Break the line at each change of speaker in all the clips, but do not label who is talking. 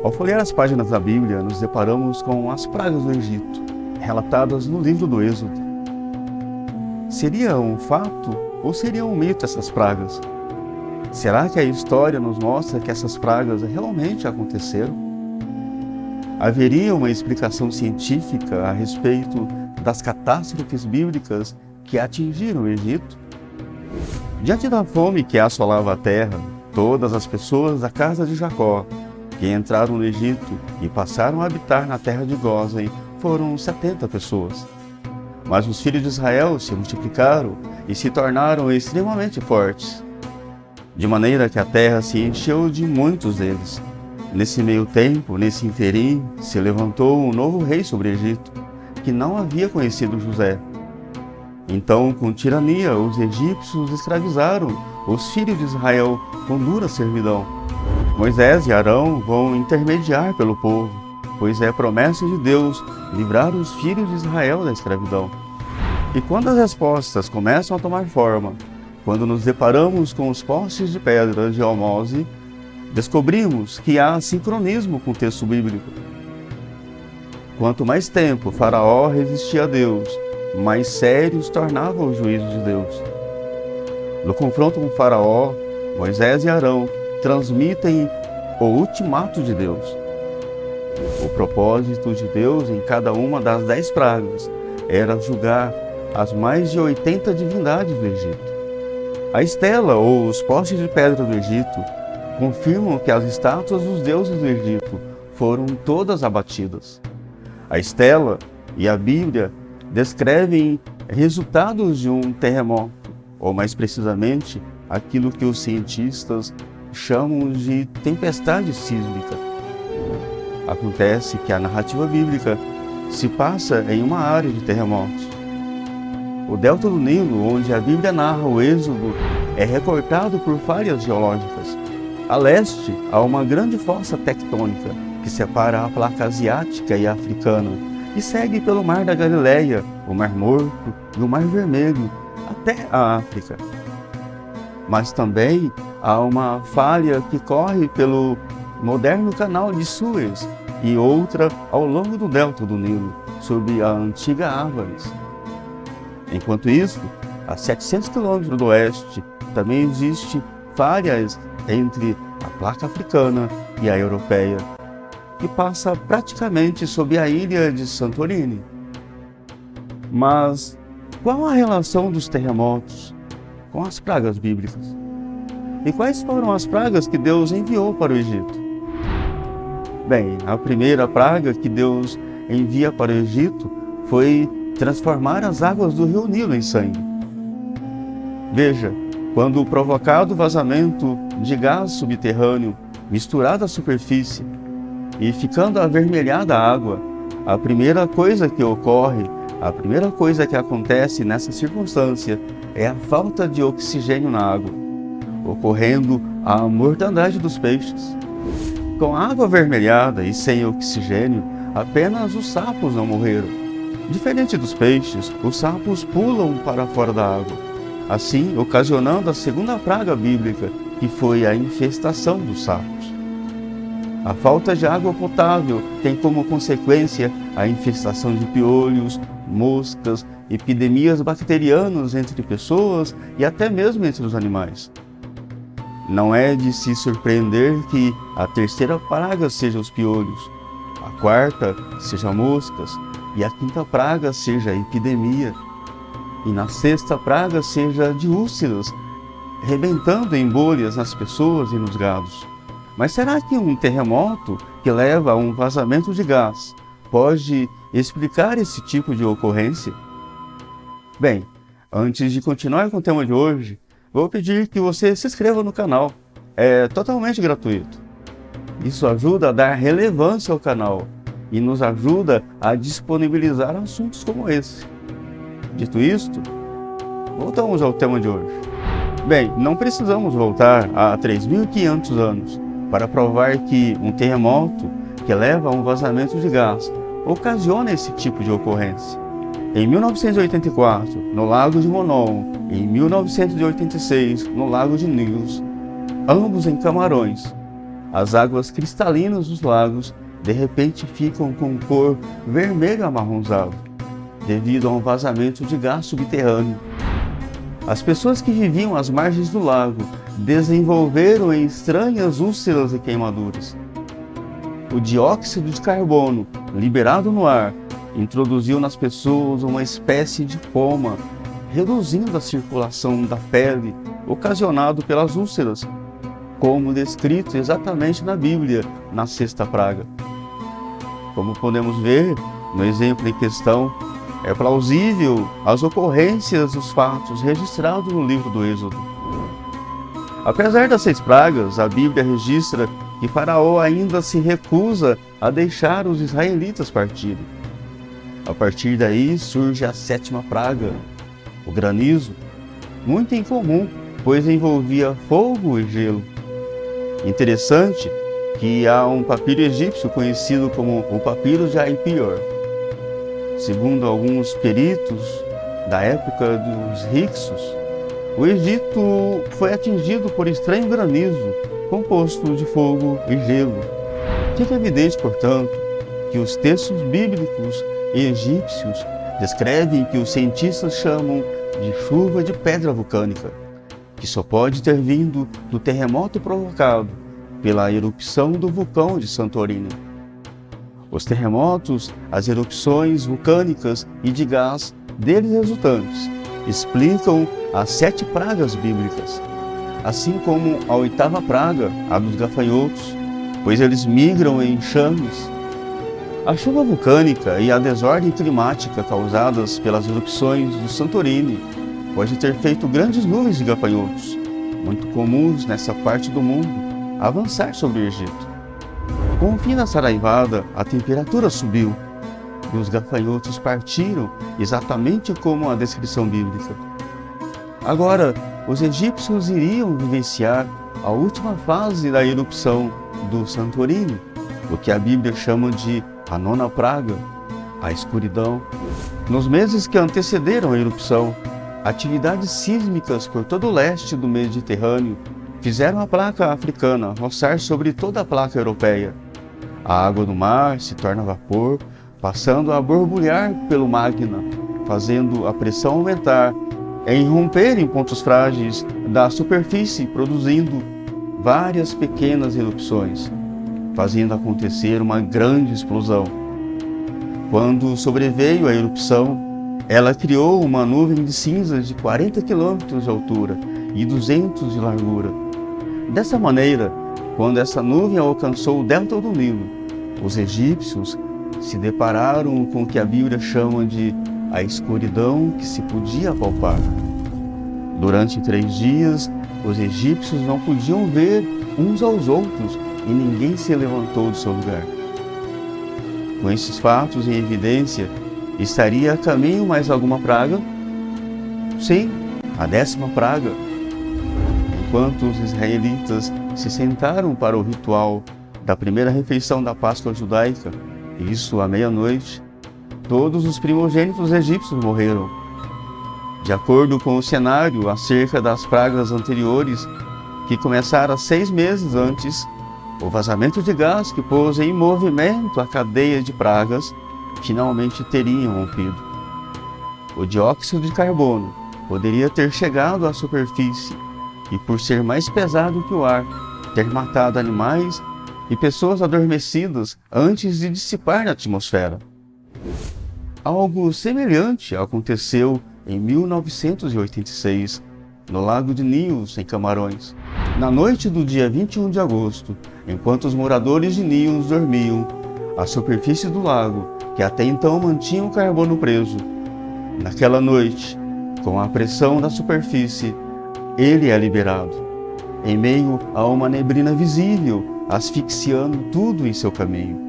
Ao folhear as páginas da Bíblia, nos deparamos com as pragas do Egito, relatadas no livro do Êxodo. Seria um fato ou seria um mito essas pragas? Será que a história nos mostra que essas pragas realmente aconteceram? Haveria uma explicação científica a respeito das catástrofes bíblicas que atingiram o Egito? Diante da fome que assolava a terra, todas as pessoas da casa de Jacó, que entraram no Egito e passaram a habitar na terra de Gósen, foram 70 pessoas. Mas os filhos de Israel se multiplicaram e se tornaram extremamente fortes, de maneira que a terra se encheu de muitos deles. Nesse meio tempo, nesse interim, se levantou um novo rei sobre o Egito, que não havia conhecido José. Então, com tirania, os egípcios escravizaram os filhos de Israel com dura servidão. Moisés e Arão vão intermediar pelo povo, pois é promessa de Deus livrar os filhos de Israel da escravidão. E quando as respostas começam a tomar forma, quando nos deparamos com os postes de pedra de Almose, descobrimos que há sincronismo com o texto bíblico. Quanto mais tempo Faraó resistia a Deus, mais sérios tornavam os juízos de Deus. No confronto com Faraó, Moisés e Arão transmitem o ultimato de Deus. O propósito de Deus em cada uma das 10 pragas era julgar as mais de 80 divindades do Egito. A estela ou os postes de pedra do Egito confirmam que as estátuas dos deuses do Egito foram todas abatidas. A estela e a Bíblia descrevem resultados de um terremoto, ou mais precisamente, aquilo que os cientistas chamam de tempestade sísmica. Acontece que a narrativa bíblica se passa em uma área de terremotos. O delta do Nilo, onde a Bíblia narra o Êxodo, é recortado por falhas geológicas. A leste, há uma grande fossa tectônica que separa a placa asiática e africana e segue pelo Mar da Galileia, o Mar Morto e o Mar Vermelho até a África. Mas também há uma falha que corre pelo moderno canal de Suez e outra ao longo do delta do Nilo, sob a antiga Ávaris. Enquanto isso, a 700 km do oeste também existe falhas entre a placa africana e a europeia, que passa praticamente sob a ilha de Santorini. Mas qual a relação dos terremotos com as pragas bíblicas? E quais foram as pragas que Deus enviou para o Egito? Bem, a primeira praga que Deus envia para o Egito foi transformar as águas do rio Nilo em sangue. Veja, quando provocado o vazamento de gás subterrâneo misturado à superfície e ficando avermelhada a água, a primeira coisa que ocorre, a primeira coisa que acontece nessa circunstância é a falta de oxigênio na água, ocorrendo a mortandade dos peixes. Com a água avermelhada e sem oxigênio, apenas os sapos não morreram. Diferente dos peixes, os sapos pulam para fora da água, assim ocasionando a segunda praga bíblica, que foi a infestação dos sapos. A falta de água potável tem como consequência a infestação de piolhos, moscas, epidemias bacterianas entre pessoas e até mesmo entre os animais. Não é de se surpreender que a terceira praga seja os piolhos, a quarta seja moscas e a quinta praga seja a epidemia, e na sexta praga seja de úlceras, rebentando em bolhas nas pessoas e nos gados. Mas será que um terremoto que leva a um vazamento de gás pode explicar esse tipo de ocorrência? Bem, antes de continuar com o tema de hoje, vou pedir que você se inscreva no canal. É totalmente gratuito. Isso ajuda a dar relevância ao canal e nos ajuda a disponibilizar assuntos como esse. Dito isto, voltamos ao tema de hoje. Bem, não precisamos voltar a 3.500 anos para provar que um terremoto que leva a um vazamento de gás ocasiona esse tipo de ocorrência. Em 1984, no Lago de Monon, e em 1986, no Lago de Nils, ambos em Camarões, as águas cristalinas dos lagos de repente ficam com cor vermelho amarronzado, devido a um vazamento de gás subterrâneo. As pessoas que viviam às margens do lago desenvolveram estranhas úlceras e queimaduras. O dióxido de carbono, liberado no ar, introduziu nas pessoas uma espécie de coma, reduzindo a circulação da pele, ocasionado pelas úlceras, como descrito exatamente na Bíblia, na sexta praga. Como podemos ver no exemplo em questão, é plausível as ocorrências dos fatos registrados no livro do Êxodo. Apesar das 6 pragas, a Bíblia registra que Faraó ainda se recusa a deixar os israelitas partirem. A partir daí surge a 7ª praga, o granizo, muito incomum, pois envolvia fogo e gelo. Interessante que há um papiro egípcio conhecido como o papiro de Aipior. Segundo alguns peritos da época dos Hyksos, o Egito foi atingido por estranho granizo composto de fogo e gelo. Fica evidente, portanto, que os textos bíblicos egípcios descrevem que os cientistas chamam de chuva de pedra vulcânica, que só pode ter vindo do terremoto provocado pela erupção do vulcão de Santorini. Os terremotos, as erupções vulcânicas e de gás deles resultantes explicam as 7 pragas bíblicas, assim como a 8ª praga, a dos gafanhotos, pois eles migram em enxames. A chuva vulcânica e a desordem climática causadas pelas erupções do Santorini pode ter feito grandes nuvens de gafanhotos, muito comuns nessa parte do mundo, avançar sobre o Egito. Com o fim da saraivada, a temperatura subiu e os gafanhotos partiram exatamente como a descrição bíblica. Agora, os egípcios iriam vivenciar a última fase da erupção do Santorini, o que a Bíblia chama de a 9ª praga, a escuridão. Nos meses que antecederam a erupção, atividades sísmicas por todo o leste do Mediterrâneo fizeram a placa africana roçar sobre toda a placa europeia. A água do mar se torna vapor, passando a borbulhar pelo magma, fazendo a pressão aumentar, em romper em pontos frágeis da superfície, produzindo várias pequenas erupções, fazendo acontecer uma grande explosão. Quando sobreveio a erupção, ela criou uma nuvem de cinzas de 40 km de altura e 200 de largura. Dessa maneira, quando essa nuvem alcançou o delta do Nilo, os egípcios se depararam com o que a Bíblia chama de a escuridão que se podia palpar. Durante 3 dias, os egípcios não podiam ver uns aos outros e ninguém se levantou do seu lugar. Com esses fatos em evidência, estaria a caminho mais alguma praga? Sim, a 10ª praga. Enquanto os israelitas se sentaram para o ritual da primeira refeição da Páscoa judaica, isso à meia-noite, todos os primogênitos egípcios morreram. De acordo com o cenário acerca das pragas anteriores, que começaram 6 meses antes, o vazamento de gás que pôs em movimento a cadeia de pragas finalmente teria rompido. O dióxido de carbono poderia ter chegado à superfície e, por ser mais pesado que o ar, ter matado animais e pessoas adormecidas antes de dissipar na atmosfera. Algo semelhante aconteceu em 1986, no Lago de Nios, em Camarões. Na noite do dia 21 de agosto, enquanto os moradores de Nios dormiam, a superfície do lago, que até então mantinha o carbono preso, naquela noite, com a pressão da superfície, ele é liberado, em meio a uma neblina visível, asfixiando tudo em seu caminho.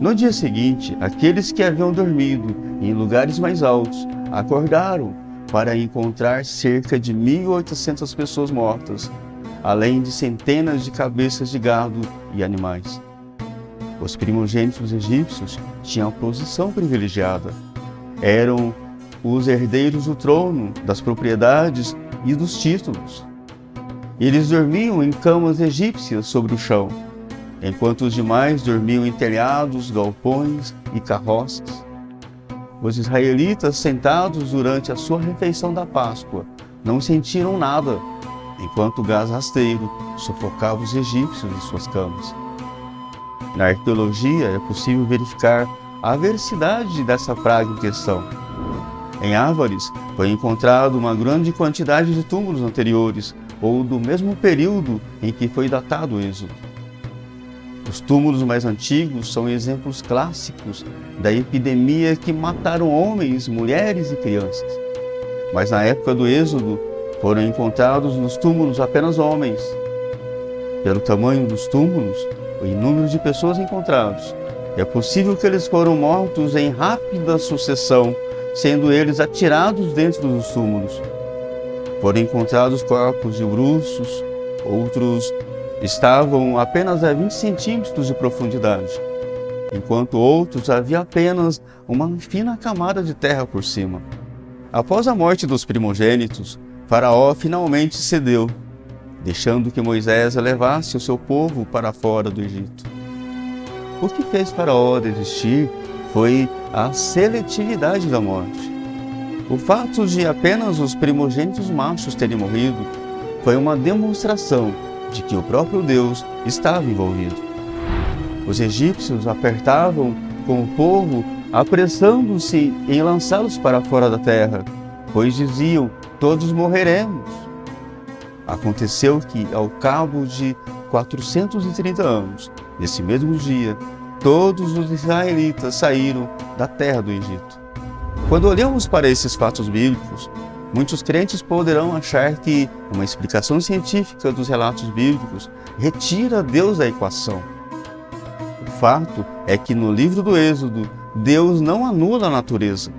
No dia seguinte, aqueles que haviam dormido em lugares mais altos acordaram para encontrar cerca de 1.800 pessoas mortas, além de centenas de cabeças de gado e animais. Os primogênitos egípcios tinham posição privilegiada. Eram os herdeiros do trono, das propriedades e dos títulos. Eles dormiam em camas egípcias sobre o chão, enquanto os demais dormiam em telhados, galpões e carroças. Os israelitas, sentados durante a sua refeição da Páscoa, não sentiram nada, enquanto o gás rasteiro sufocava os egípcios em suas camas. Na arqueologia é possível verificar a veracidade dessa praga em questão. Em Ávares foi encontrado uma grande quantidade de túmulos anteriores ou do mesmo período em que foi datado o Êxodo. Os túmulos mais antigos são exemplos clássicos da epidemia que mataram homens, mulheres e crianças. Mas na época do Êxodo foram encontrados nos túmulos apenas homens. Pelo tamanho dos túmulos e número de pessoas encontrados, é possível que eles foram mortos em rápida sucessão, sendo eles atirados dentro dos túmulos. Foram encontrados corpos de ursos, outros estavam apenas a 20 centímetros de profundidade, enquanto outros havia apenas uma fina camada de terra por cima. Após a morte dos primogênitos, Faraó finalmente cedeu, deixando que Moisés levasse o seu povo para fora do Egito. O que fez Faraó desistir foi a seletividade da morte. O fato de apenas os primogênitos machos terem morrido foi uma demonstração de que o próprio Deus estava envolvido. Os egípcios apertavam com o povo, apressando-se em lançá-los para fora da terra, pois diziam: todos morreremos. Aconteceu que, ao cabo de 430 anos, nesse mesmo dia, todos os israelitas saíram da terra do Egito. Quando olhamos para esses fatos bíblicos, muitos crentes poderão achar que uma explicação científica dos relatos bíblicos retira Deus da equação. O fato é que no livro do Êxodo, Deus não anula a natureza.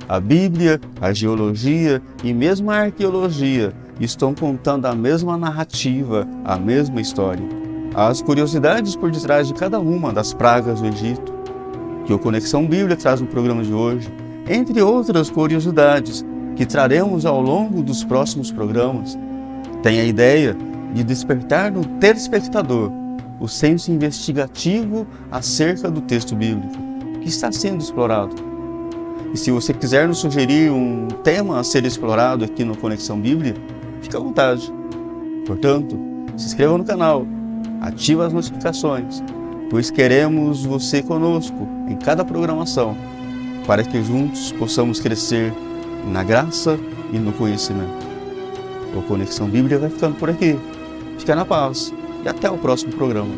A Bíblia, a geologia e mesmo a arqueologia estão contando a mesma narrativa, a mesma história. As curiosidades por detrás de cada uma das pragas do Egito, que o Conexão Bíblia traz no programa de hoje, entre outras curiosidades que traremos ao longo dos próximos programas, tem a ideia de despertar no telespectador o senso investigativo acerca do texto bíblico que está sendo explorado. E se você quiser nos sugerir um tema a ser explorado aqui no Conexão Bíblia, fique à vontade. Portanto, se inscreva no canal, ative as notificações, pois queremos você conosco em cada programação, para que juntos possamos crescer na graça e no conhecimento. O Conexão Bíblia vai ficando por aqui. Fica na paz e até o próximo programa.